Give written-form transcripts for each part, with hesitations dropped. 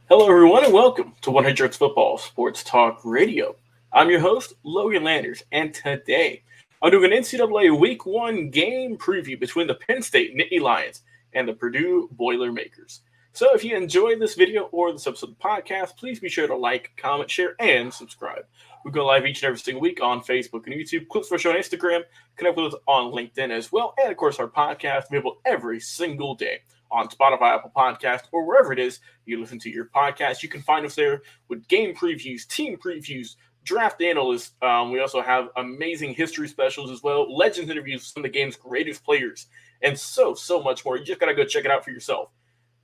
Hello, everyone, and welcome to 100 Football Sports Talk Radio. I'm your host, Logan Landers, and today I'm doing an NCAA Week 1 game preview between the Penn State Nittany Lions and the Purdue Boilermakers. So if you enjoyed this video or this episode of the podcast, please be sure to like, comment, share, and subscribe. We go live each and every single week on Facebook and YouTube, clips for show on Instagram, connect with us on LinkedIn as well, and of course our podcast available every single day on Spotify, Apple Podcast, or wherever it is you listen to your podcast. You can find us there with game previews, team previews, draft analysts. We also have amazing history specials as well, legends interviews with some of the game's greatest players, and so much more. You just got to go check it out for yourself.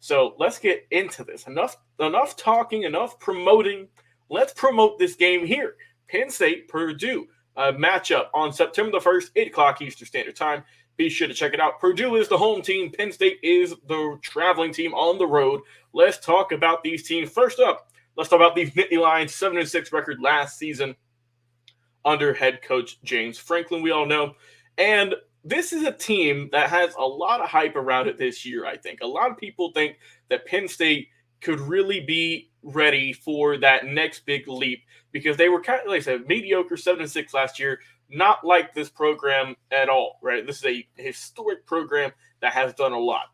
So let's get into this. Enough talking, enough promoting. Let's promote this game here. Penn State, Purdue, matchup on September the 1st, 8 o'clock Eastern Standard Time. Be sure to check it out. Purdue is the home team. Penn State is the traveling team on the road. Let's talk about these teams. First up, let's talk about these Nittany Lions, 7-6 record last season under head coach James Franklin, we all know. And this is a team that has a lot of hype around it this year, I think. A lot of people think that Penn State could really be ready for that next big leap because they were kind of, like I said, mediocre 7-6 last year. Not like this program at all, right? This is a historic program that has done a lot.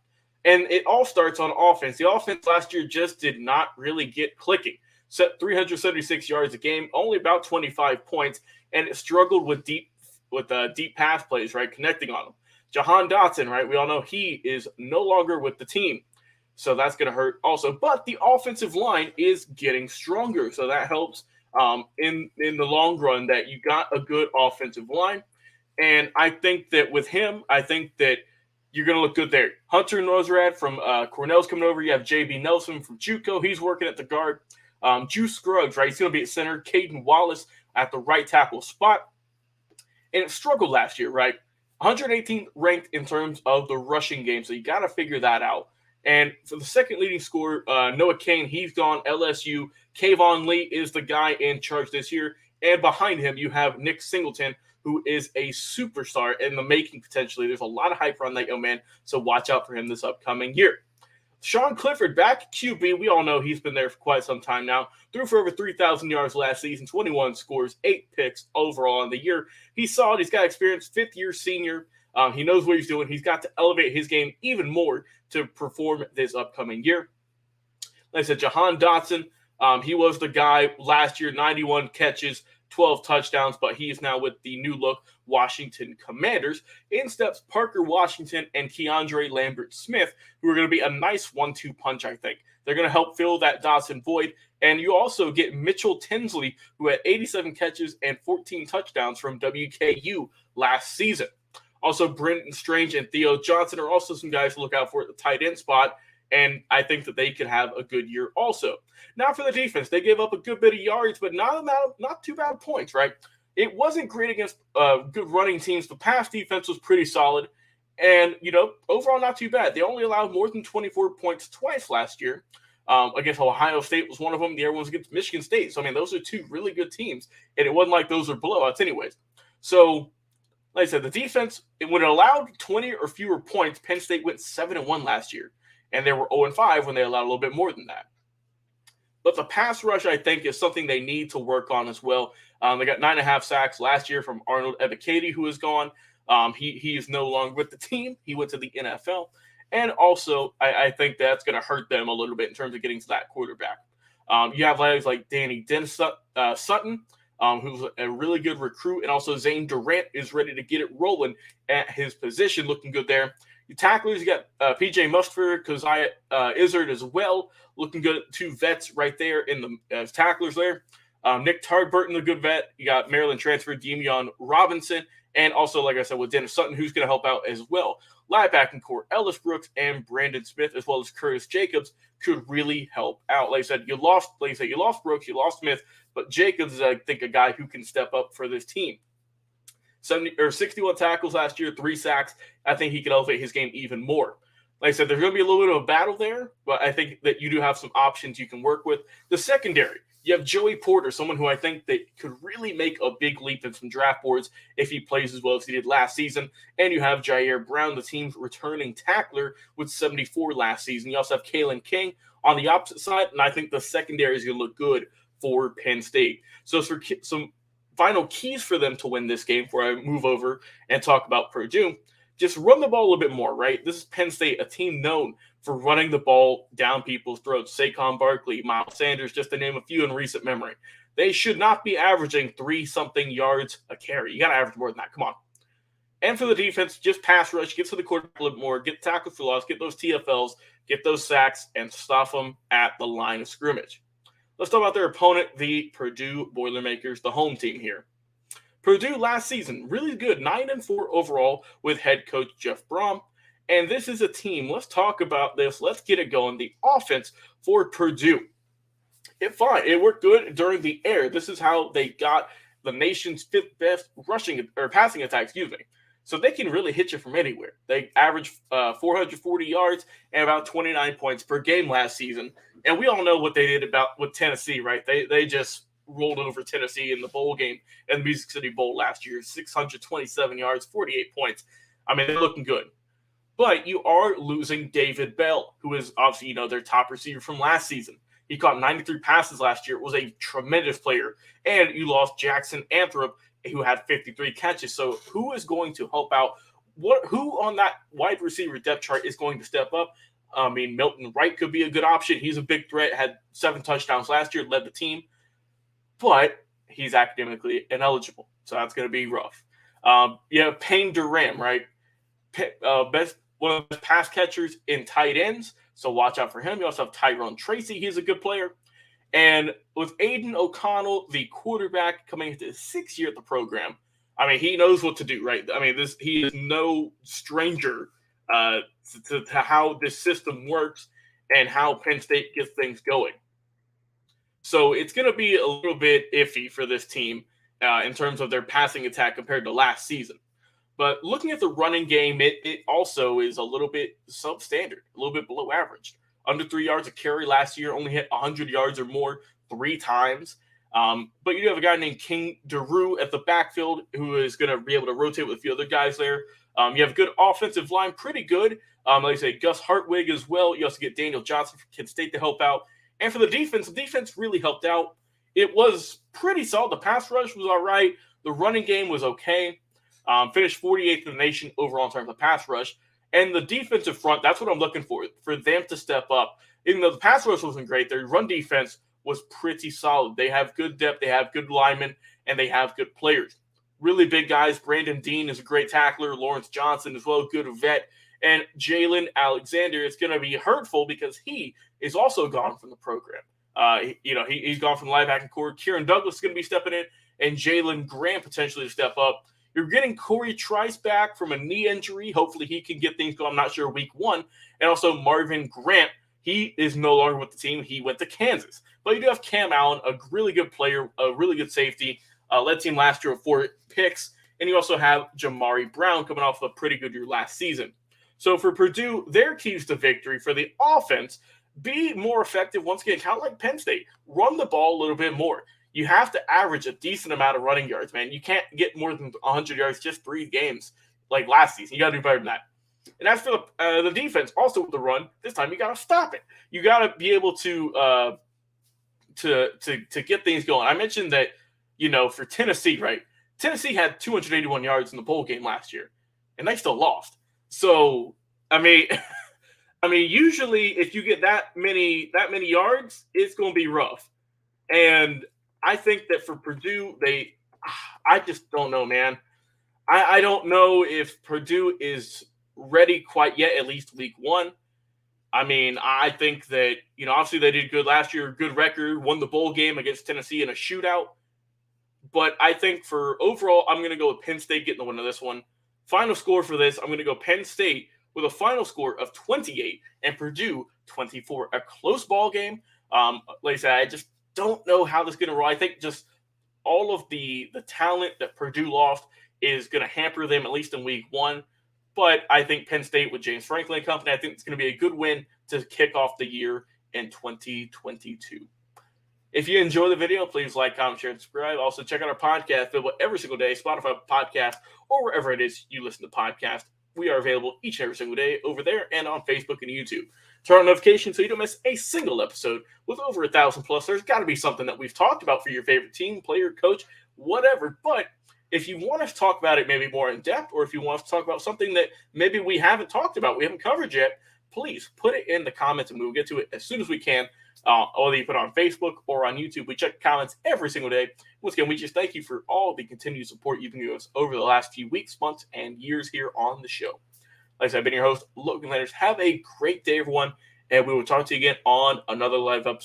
And it all starts on offense. The offense last year just did not really get clicking. Set 376 yards a game, only about 25 points, and it struggled with deep pass plays, right? Connecting on them. Jahan Dotson, right? We all know he is no longer with the team. So that's going to hurt also. But the offensive line is getting stronger. So that helps in the long run that you got a good offensive line. And I think that with him, I think that you're going to look good there. Hunter Nosrad from Cornell's coming over. You have J.B. Nelson from JUCO. He's working at the guard. Juice Scruggs, right? He's going to be at center. Caden Wallace at the right tackle spot. And it struggled last year, right? 118th ranked in terms of the rushing game. So you got to figure that out. And for the second leading scorer, Noah Kane, he's gone LSU. Kayvon Lee is the guy in charge this year. And behind him, you have Nick Singleton, who is a superstar in the making potentially. There's a lot of hype around that young man, so watch out for him this upcoming year. Sean Clifford, back at QB. We all know he's been there for quite some time now. Threw for over 3,000 yards last season, 21 scores, 8 picks overall in the year. He's solid. He's got experience, fifth-year senior. He knows what he's doing. He's got to elevate his game even more to perform this upcoming year. Like I said, Jahan Dotson, he was the guy last year, 91 catches, 12 touchdowns, but he is now with the new look Washington Commanders. In steps Parker Washington and Keandre Lambert-Smith, who are going to be a nice 1-2 punch, I think. They're going to help fill that Dotson void. And you also get Mitchell Tinsley, who had 87 catches and 14 touchdowns from WKU last season. Also, Brenton Strange and Theo Johnson are also some guys to look out for at the tight end spot, and I think that they could have a good year also. Now for the defense, they gave up a good bit of yards, but not too bad points, right? It wasn't great against good running teams. The pass defense was pretty solid, and, overall not too bad. They only allowed more than 24 points twice last year. Against Ohio State was one of them. The other one was against Michigan State. So, those are two really good teams, and it wasn't like those are blowouts anyways. So, like I said, the defense, when it allowed 20 or fewer points, Penn State went 7-1 last year. And they were 0-5 when they allowed a little bit more than that. But the pass rush, I think, is something they need to work on as well. They got 9.5 sacks last year from Arnold Ebiketie, who is gone. He is no longer with the team. He went to the NFL. And also, I think that's going to hurt them a little bit in terms of getting to that quarterback. You have guys like Danny Sutton, who's a really good recruit, and also Zane Durant is ready to get it rolling at his position, looking good there. Your tacklers, you got P.J. Mustford, Keziah Izzard as well, looking good. 2 vets right there in the tacklers there. Nick Tardburton, a good vet. You got Maryland transfer Demion Robinson, and also, like I said, with Dennis Sutton, who's going to help out as well. Linebacking core, Ellis Brooks and Brandon Smith, as well as Curtis Jacobs, could really help out. Like I said, you lost Brooks, you lost Smith, but Jacobs is, I think, a guy who can step up for this team. 61 tackles last year, 3 sacks. I think he could elevate his game even more. Like I said, there's going to be a little bit of a battle there, but I think that you do have some options you can work with. The secondary, you have Joey Porter, someone who I think that could really make a big leap in some draft boards if he plays as well as he did last season. And you have Jair Brown, the team's returning tackler, with 74 last season. You also have Kalen King on the opposite side, and I think the secondary is going to look good for Penn State. So for some final keys for them to win this game before I move over and talk about Purdue, just run the ball a little bit more, right? This is Penn State, a team known for running the ball down people's throats. Saquon Barkley, Miles Sanders, just to name a few in recent memory. They should not be averaging 3-something yards a carry. You got to average more than that. Come on. And for the defense, just pass rush, get to the quarterback a little more, get tackles for loss, get those TFLs, get those sacks, and stop them at the line of scrimmage. Let's talk about their opponent, the Purdue Boilermakers, the home team here. Purdue last season, really good, 9-4 overall with head coach Jeff Brom. And this is a team, let's talk about this, let's get it going. The offense for Purdue, it worked good during the air. This is how they got the nation's 5th best passing attack, So they can really hit you from anywhere. They averaged 440 yards and about 29 points per game last season. And we all know what they did with Tennessee, right? They just rolled over Tennessee in the bowl game in the Music City Bowl last year. 627 yards, 48 points. I mean, they're looking good. But you are losing David Bell, who is obviously, their top receiver from last season. He caught 93 passes last year, was a tremendous player. And you lost Jackson Anthrop, who had 53 catches. So who is going to help out? Who on that wide receiver depth chart is going to step up? I mean, Milton Wright could be a good option. He's a big threat, had 7 touchdowns last year, led the team. But he's academically ineligible. So that's going to be rough. You have Payne Durham, right? One of the best pass catchers in tight ends. So watch out for him. You also have Tyrone Tracy. He's a good player. And with Aiden O'Connell, the quarterback, coming into his 6th year at the program, I mean, he knows what to do, right? I mean, he is no stranger to how this system works and how Penn State gets things going. So it's going to be a little bit iffy for this team in terms of their passing attack compared to last season. But looking at the running game, it also is a little bit substandard, a little bit below average. Under 3 yards a carry last year, only hit 100 yards or more 3 times. But you do have a guy named King Daru at the backfield who is going to be able to rotate with a few other guys there. You have a good offensive line, pretty good. Like I say, Gus Hartwig as well. You also get Daniel Johnson from Kent State to help out. And for the defense really helped out. It was pretty solid. The pass rush was all right. The running game was okay. Finished 48th in the nation overall in terms of pass rush. And the defensive front, that's what I'm looking for them to step up. Even though the pass rush wasn't great, their run defense was pretty solid. They have good depth, they have good linemen, and they have good players. Really big guys. Brandon Dean is a great tackler. Lawrence Johnson as well, good vet. And Jalen Alexander is going to be hurtful because he is also gone from the program. He's gone from the linebacking core. Kieran Douglas is going to be stepping in, and Jalen Grant potentially to step up. You're getting Corey Trice back from a knee injury. Hopefully he can get things going. I'm not sure week 1. And also Marvin Grant. He is no longer with the team. He went to Kansas. But you do have Cam Allen, a really good player, a really good safety. Led team last year with 4 picks. And you also have Jamari Brown coming off of a pretty good year last season. So for Purdue, their keys to victory for the offense, be more effective. Once again, kind of like Penn State. Run the ball a little bit more. You have to average a decent amount of running yards, man. You can't get more than 100 yards just 3 games like last season. You got to do better than that. And as for the defense, also with the run, this time you got to stop it. You got to be able to get things going. I mentioned that, for Tennessee, right? Tennessee had 281 yards in the bowl game last year, and they still lost. So, I mean, usually if you get that many yards, it's going to be rough. And I think that for Purdue, I just don't know, man. I don't know if Purdue is ready quite yet, at least week 1. I mean, I think that, obviously they did good last year, good record, won the bowl game against Tennessee in a shootout. But I think for overall, I'm going to go with Penn State getting the win of this one. Final score for this, I'm going to go Penn State with a final score of 28 and Purdue 24. A close ball game. Like I said, I just don't know how this is going to roll. I think just all of the talent that Purdue lost is going to hamper them, at least in week 1. But I think Penn State with James Franklin and company, I think it's going to be a good win to kick off the year in 2022. If you enjoy the video, please like, comment, share, and subscribe. Also, check out our podcast available every single day, Spotify podcast, or wherever it is you listen to podcasts. We are available each and every single day over there and on Facebook and YouTube. Turn on notifications so you don't miss a single episode. With over 1,000 plus, there's got to be something that we've talked about for your favorite team, player, coach, whatever. But if you want us to talk about it maybe more in depth, or if you want us to talk about something that maybe we haven't talked about, we haven't covered yet, please put it in the comments and we will get to it as soon as we can. Whether you put it on Facebook or on YouTube, we check comments every single day. Once again, we just thank you for all the continued support you've been giving us over the last few weeks, months, and years here on the show. Like I said, I've been your host, Logan Landers. Have a great day, everyone, and we will talk to you again on another live episode.